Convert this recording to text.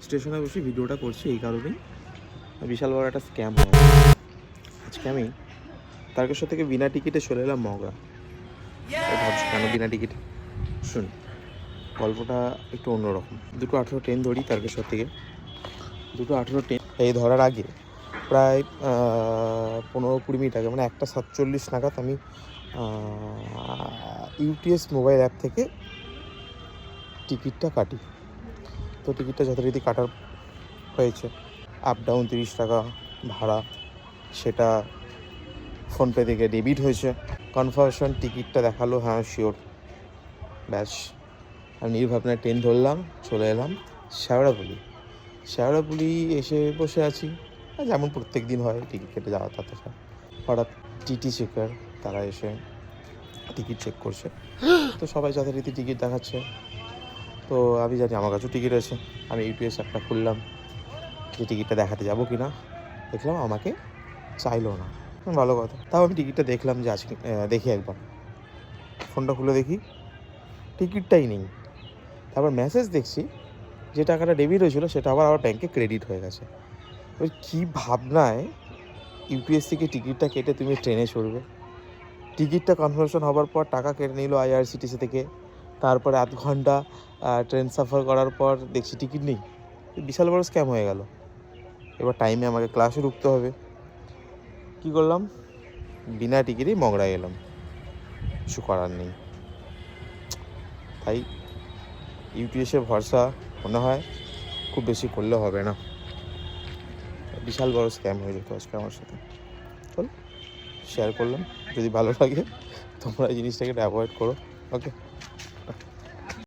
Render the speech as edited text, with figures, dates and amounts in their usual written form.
স্টেশনে বসে ভিডিওটা করছি এই কারণেই, বিশাল বড় একটা স্ক্যাম হয়। আজকে আমি তারকেশ্বর থেকে বিনা টিকিটে চলে এলাম মগরা। ভাবছি কেন বিনা টিকিটে? শুন, গল্পটা একটু অন্যরকম। 2:18 ট্রেন ধরি তারকেশ্বর থেকে। 2:18 ট্রেন এই ধরার আগে প্রায় 15-20 মিনিট আগে, মানে 1:47 নাগাদ আমি ইউটিএস মোবাইল অ্যাপ থেকে টিকিটটা কাটি। তো টিকিটটা যথারীতি কাটার হয়েছে। আপ ডাউন 30 টাকা ভাড়া, সেটা ফোনপে থেকে ডেবিট হয়েছে। কনফার্মেশন টিকিটটা দেখালো, হ্যাঁ শিওর। ব্যাস, আমি নির্ভাবনায় ট্রেন ধরলাম, চলে এলাম শেওড়াফুলি এসে বসে আছি। যেমন প্রত্যেক দিন হয়, টিকিট কেটে যাওয়া তাতে। হঠাৎ টিটি চেকার তারা এসে টিকিট চেক করছে। তো সবাই যথারীতি টিকিট দেখাচ্ছে। তো আমি জানি আমার কাছেও টিকিট আছে। আমি ইউটিএস অ্যাপটা খুললাম যে টিকিটটা দেখাতে যাবো কি না। দেখলাম আমাকে চাইলো না। ভালো কথা, তাও আমি টিকিটটা দেখলাম যে আজকে দেখি একবার। ফোনটা খুলে দেখি টিকিটটাই নেই। তারপর মেসেজ দেখছি যে টাকাটা ডেবিট হয়েছিল সেটা আবার আমার ব্যাংকে ক্রেডিট হয়ে গেছে। ওই কী ভাবনায় ইউপিএস থেকে টিকিটটা কেটে তুমি ট্রেনে চড়বে? টিকিটটা কনফার্মেশন হওয়ার পর টাকা কেটে নিল আইআরসিটিসি থেকে। তারপরে আধ ঘন্টা ট্রেন সাফার করার পর দেখছি টিকিট নেই। বিশাল বড় স্ক্যাম হয়ে গেল। এবার টাইমে আমাকে ক্লাসে ঢুকতে হবে। কী করলাম? বিনা টিকিটেই মগরায় এলাম। কিছু করার নেই। তাই ইউটিএসে ভরসা মনে হয় খুব বেশি করলে হবে না। বিশাল বড় স্ক্যাম হয়ে যেত আজকে আমার সাথে। চল শেয়ার করলাম, যদি ভালো লাগে তোমরা এই জিনিসটাকে অ্যাভয়েড করো। ওকে।